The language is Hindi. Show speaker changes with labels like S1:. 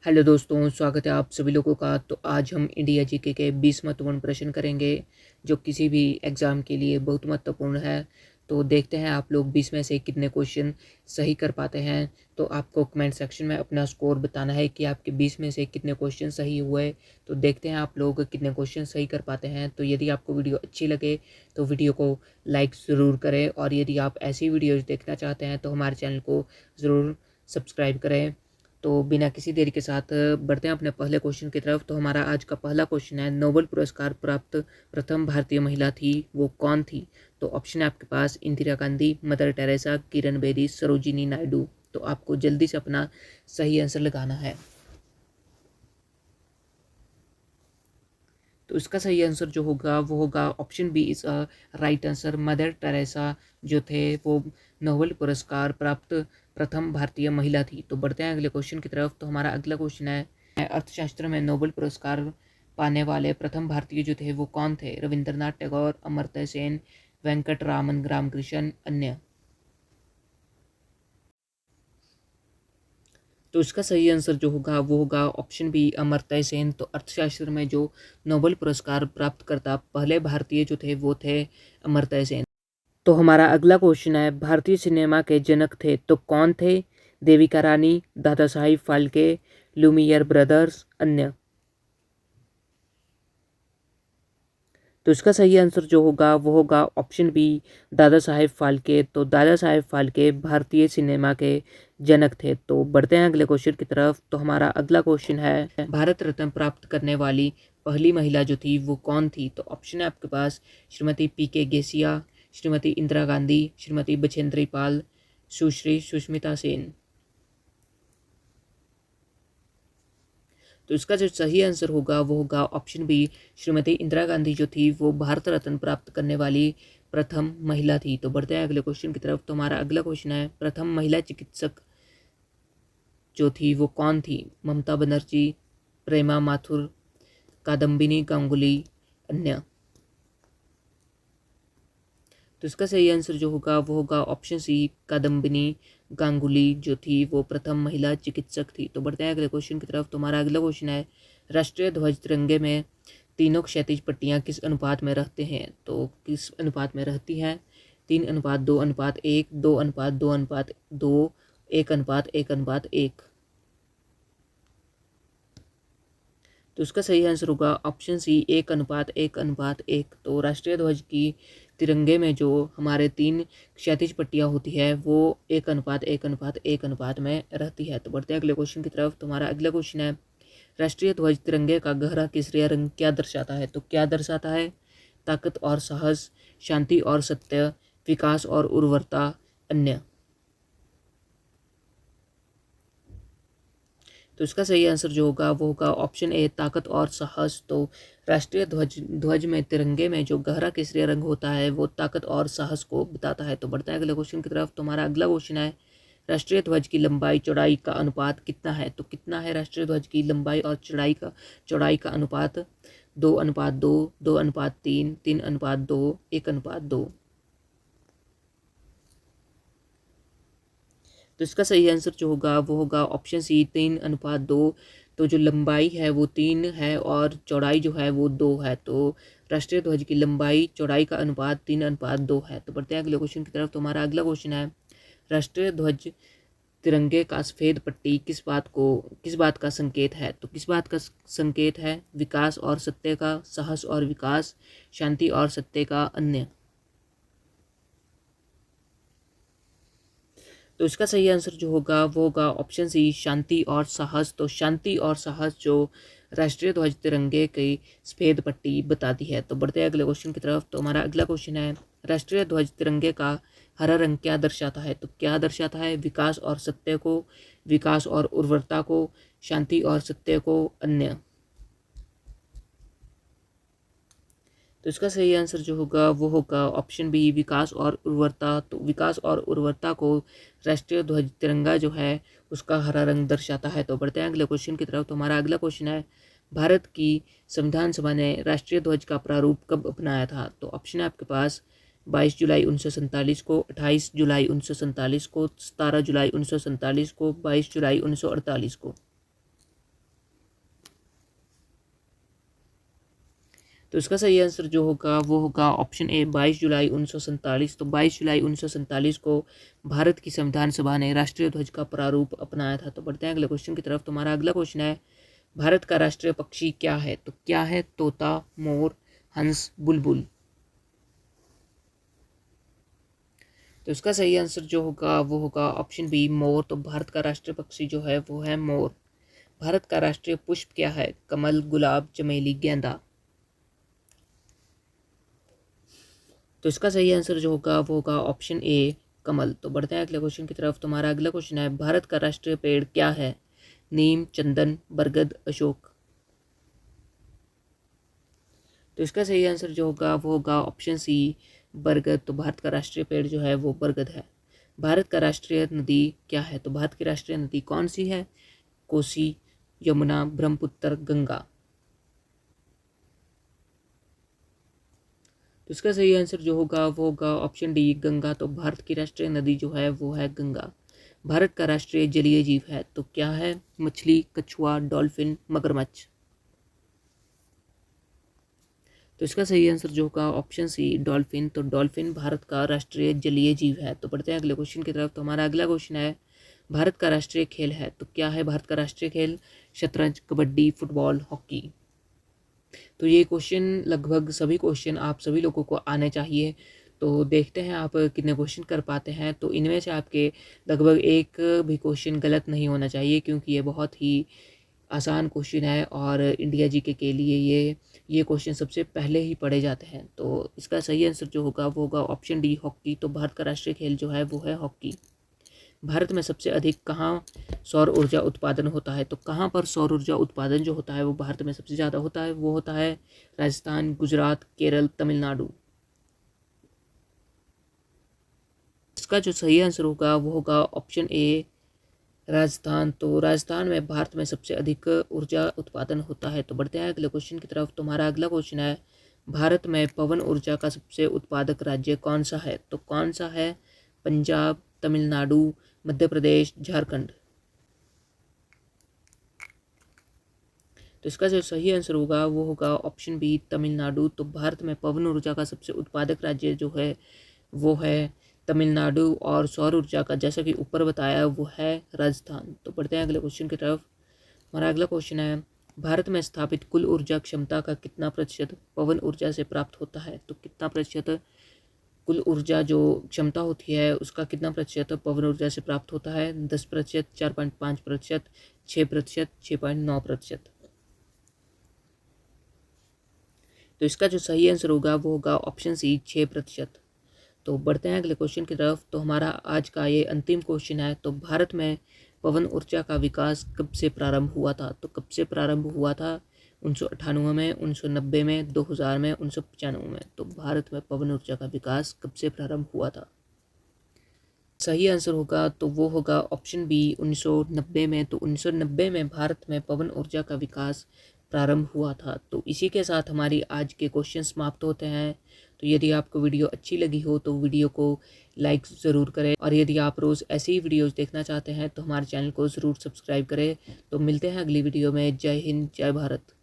S1: हेलो दोस्तों, स्वागत है आप सभी लोगों का। तो आज हम इंडिया जीके के 20 महत्वपूर्ण प्रश्न करेंगे जो किसी भी एग्ज़ाम के लिए बहुत महत्वपूर्ण है। तो देखते हैं आप लोग 20 में से कितने क्वेश्चन सही कर पाते हैं। तो आपको कमेंट सेक्शन में अपना स्कोर बताना है कि आपके 20 में से कितने क्वेश्चन सही हुए। तो देखते हैं आप लोग कितने क्वेश्चन सही कर पाते हैं। तो यदि आपको वीडियो अच्छी लगे तो वीडियो को लाइक ज़रूर करें, और यदि आप ऐसी वीडियोज़ देखना चाहते हैं तो हमारे चैनल को ज़रूर सब्सक्राइब करें। तो बिना किसी देरी के साथ बढ़ते हैं अपने पहले क्वेश्चन की तरफ। तो हमारा आज का पहला क्वेश्चन है, नोबेल पुरस्कार प्राप्त प्रथम भारतीय महिला थी, वो कौन थी? तो ऑप्शन है आपके पास इंदिरा गांधी, मदर टेरेसा, किरण बेदी, सरोजिनी नायडू। तो आपको जल्दी से अपना सही आंसर लगाना है। तो इसका सही आंसर जो होगा वो होगा option B is a right answer. Mother Teresa जो थे वो नोबेल पुरस्कार प्राप्त प्रथम भारतीय महिला थी। तो बढ़ते हैं अगले क्वेश्चन की तरफ। तो हमारा अगला क्वेश्चन है, अर्थशास्त्र में नोबेल पुरस्कार पाने वाले प्रथम भारतीय जो थे वो कौन थे? रविंद्रनाथ टैगोर, अमर्त्य सेन, वेंकट रामन रामकृष्ण, अन्य। तो इसका सही आंसर जो होगा वो होगा ऑप्शन बी अमर्त्य सेन। तो अर्थशास्त्र में जो नोबेल पुरस्कार प्राप्त करता पहले भारतीय जो थे वो थे अमर्त्य सेन। तो हमारा अगला क्वेश्चन है, भारतीय सिनेमा के जनक थे तो कौन थे? देविका रानी, दादा साहिब फाल्के, लुमियर ब्रदर्स, अन्य। तो इसका सही आंसर जो होगा वो होगा ऑप्शन बी दादा साहेब फाल्के। तो दादा साहेब फाल्के भारतीय सिनेमा के जनक थे। तो बढ़ते हैं अगले क्वेश्चन की तरफ। तो हमारा अगला क्वेश्चन है, भारत रत्न प्राप्त करने वाली पहली महिला जो थी वो कौन थी? तो ऑप्शन है आपके पास श्रीमती पी.के. गेसिया, श्रीमती इंदिरा गांधी, श्रीमती बछेंद्री पाल, सुश्री सुष्मिता सेन। तो इसका जो सही आंसर होगा वो होगा ऑप्शन बी श्रीमती इंदिरा गांधी जो थी वो भारत रत्न प्राप्त करने वाली प्रथम महिला थी। तो बढ़ते हैं अगले क्वेश्चन की तरफ। तो हमारा अगला क्वेश्चन है, प्रथम महिला चिकित्सक जो थी वो कौन थी? ममता बनर्जी, प्रेमा माथुर, कादम्बिनी गांगुली, अन्य। तो इसका सही आंसर जो होगा वो होगा ऑप्शन सी कादम्बिनी गांगुली जो थी वो प्रथम महिला चिकित्सक थी। तो बढ़ते हैं अगले क्वेश्चन की तरफ। तो हमारा अगला क्वेश्चन है, राष्ट्रीय ध्वज तिरंगे में तीनों क्षैतिज पट्टियाँ किस अनुपात में रहते हैं? तो किस अनुपात में रहती हैं? 3:2:1, 2:2:2, 1:1:1। तो इसका सही आंसर होगा ऑप्शन सी 1:1:1। तो राष्ट्रीय ध्वज की तिरंगे में जो हमारे तीन क्षैतिज पट्टियाँ होती है वो 1:1:1 में रहती है। तो बढ़ते हैं अगले क्वेश्चन की तरफ। तुम्हारा अगला क्वेश्चन है, राष्ट्रीय ध्वज तिरंगे का गहरा केसरिया रंग क्या दर्शाता है? तो क्या दर्शाता है? ताकत और साहस, शांति और सत्य, विकास और उर्वरता, अन्य। तो इसका सही आंसर जो होगा वो होगा ऑप्शन ए ताकत और साहस। तो राष्ट्रीय ध्वज ध्वज में तिरंगे में जो गहरा केसरिया रंग होता है वो ताकत और साहस को बताता है। तो बढ़ते हैं अगले क्वेश्चन की तरफ। तुम्हारा अगला क्वेश्चन है, राष्ट्रीय ध्वज की लंबाई चौड़ाई का अनुपात कितना है? तो कितना है राष्ट्रीय ध्वज की लंबाई और चौड़ाई का अनुपात? 2:2, 2:3, 3:2, 1:2। तो इसका सही आंसर जो होगा वो होगा ऑप्शन सी 3:2। तो जो लंबाई है वो 3 है और चौड़ाई जो है वो 2 है। तो राष्ट्रीय ध्वज की लंबाई चौड़ाई का अनुपात 3:2 है। तो बढ़ते हैं अगले क्वेश्चन की तरफ। तो हमारा अगला क्वेश्चन है, राष्ट्रीय ध्वज तिरंगे का सफ़ेद पट्टी किस बात का संकेत है? तो किस बात का संकेत है? विकास और सत्य का, साहस और विकास, शांति और सत्य का, अन्य। तो इसका सही आंसर जो होगा वो होगा ऑप्शन सी शांति और साहस। तो शांति और साहस जो राष्ट्रीय ध्वज तिरंगे की सफ़ेद पट्टी बताती है। तो बढ़ते हैं अगले क्वेश्चन की तरफ। तो हमारा अगला क्वेश्चन है, राष्ट्रीय ध्वज तिरंगे का हरा रंग क्या दर्शाता है? तो क्या दर्शाता है? विकास और सत्य को, विकास और उर्वरता को, शांति और सत्य को, अन्य। तो इसका सही आंसर जो होगा वो होगा ऑप्शन बी विकास और उर्वरता। तो विकास और उर्वरता को राष्ट्रीय ध्वज तिरंगा जो है उसका हरा रंग दर्शाता है। तो बढ़ते हैं अगले क्वेश्चन की तरफ। तो हमारा अगला क्वेश्चन है, भारत की संविधान सभा ने राष्ट्रीय ध्वज का प्रारूप कब अपनाया था? तो ऑप्शन है आपके पास 22 जुलाई 1947 को, 28 जुलाई 1947 को, 17 जुलाई 1947 को, 22 जुलाई 1948 को। तो इसका सही आंसर जो होगा वो होगा ऑप्शन ए 22 जुलाई 1947। तो 22 जुलाई 1947 को भारत की संविधान सभा ने राष्ट्रीय ध्वज का प्रारूप अपनाया था। तो बढ़ते हैं अगले क्वेश्चन की तरफ। तुम्हारा अगला क्वेश्चन है, भारत का राष्ट्रीय पक्षी क्या है? तो क्या है? तोता, मोर, हंस, बुलबुल। तो इसका सही आंसर जो होगा वो होगा ऑप्शन बी मोर। तो भारत का राष्ट्रीय पक्षी जो है वो है मोर। भारत का राष्ट्रीय पुष्प क्या है? कमल, गुलाब, चमेली, गेंदा। तो इसका सही आंसर जो होगा वो होगा ऑप्शन ए कमल। तो बढ़ते हैं अगले क्वेश्चन की तरफ। तुम्हारा अगला क्वेश्चन है, भारत का राष्ट्रीय पेड़ क्या है? नीम, चंदन, बरगद, अशोक। तो इसका सही आंसर जो होगा वो होगा ऑप्शन सी बरगद। तो भारत का राष्ट्रीय पेड़ जो है वो बरगद है। भारत का राष्ट्रीय नदी क्या है? तो भारत की राष्ट्रीय नदी कौन सी है? कोसी, यमुना, ब्रह्मपुत्र, गंगा। तो इसका सही आंसर जो होगा वो होगा ऑप्शन डी गंगा। तो भारत की राष्ट्रीय नदी जो है वो है गंगा। भारत का राष्ट्रीय जलीय जीव है तो क्या है? मछली, कछुआ, डॉल्फिन, मगरमच्छ। तो इसका सही आंसर जो होगा ऑप्शन सी डॉल्फिन। तो डॉल्फिन भारत का राष्ट्रीय जलीय जीव है। तो बढ़ते हैं अगले क्वेश्चन की तरफ। तो हमारा अगला क्वेश्चन है, भारत का राष्ट्रीय खेल है तो क्या है? भारत का राष्ट्रीय खेल शतरंज, कबड्डी, फुटबॉल, हॉकी। तो ये क्वेश्चन लगभग सभी क्वेश्चन आप सभी लोगों को आने चाहिए। तो देखते हैं आप कितने क्वेश्चन कर पाते हैं। तो इनमें से आपके लगभग एक भी क्वेश्चन गलत नहीं होना चाहिए, क्योंकि ये बहुत ही आसान क्वेश्चन है और इंडिया जीके के लिए ये क्वेश्चन सबसे पहले ही पढ़े जाते हैं। तो इसका सही आंसर जो होगा वो होगा ऑप्शन डी हॉकी। तो भारत का राष्ट्रीय खेल जो है वो है हॉकी। भारत में सबसे अधिक कहाँ सौर ऊर्जा उत्पादन होता है? तो कहाँ पर सौर ऊर्जा उत्पादन जो होता है वो भारत में सबसे ज़्यादा होता है? वो होता है राजस्थान, गुजरात, केरल, तमिलनाडु। इसका जो सही आंसर होगा वो होगा ऑप्शन ए राजस्थान। तो राजस्थान में भारत में सबसे अधिक ऊर्जा उत्पादन होता है। तो बढ़ते हैं अगले क्वेश्चन की तरफ। तुम्हारा अगला क्वेश्चन है, भारत में पवन ऊर्जा का सबसे उत्पादक राज्य कौन सा है? तो कौन सा है? पंजाब, तमिलनाडु, मध्य प्रदेश, झारखंड। तो इसका जो सही आंसर होगा वो होगा ऑप्शन बी तमिलनाडु। तो भारत में पवन ऊर्जा का सबसे उत्पादक राज्य जो है वो है तमिलनाडु, और सौर ऊर्जा का जैसा कि ऊपर बताया वो है राजस्थान। तो बढ़ते हैं अगले क्वेश्चन की तरफ। हमारा अगला क्वेश्चन है, भारत में स्थापित कुल ऊर्जा क्षमता का कितना प्रतिशत पवन ऊर्जा से प्राप्त होता है? तो कितना प्रतिशत कुल ऊर्जा जो क्षमता होती है उसका कितना प्रतिशत पवन ऊर्जा से प्राप्त होता है? 10%, 4.5%, 6%, 6.9%। तो इसका जो सही आंसर होगा वो होगा ऑप्शन सी 6%। तो बढ़ते हैं अगले क्वेश्चन की तरफ। तो हमारा आज का ये अंतिम क्वेश्चन है, तो भारत में पवन ऊर्जा का विकास कब से प्रारंभ हुआ था? तो कब से प्रारंभ हुआ था? 1998 में, 1990 में, 2000 में, 1995 में। तो भारत में पवन ऊर्जा का विकास कब से प्रारंभ हुआ था? सही आंसर होगा तो वो होगा ऑप्शन बी 1990 में। तो 1990 में भारत में पवन ऊर्जा का विकास प्रारंभ हुआ था। तो इसी के साथ हमारी आज के क्वेश्चन समाप्त होते हैं। तो यदि आपको वीडियो अच्छी लगी हो तो वीडियो को लाइक ज़रूर करें, और यदि आप रोज़ ऐसी ही वीडियोज़ देखना चाहते हैं तो हमारे चैनल को ज़रूर सब्सक्राइब करें। तो मिलते हैं अगली वीडियो में। जय हिंद, जय भारत।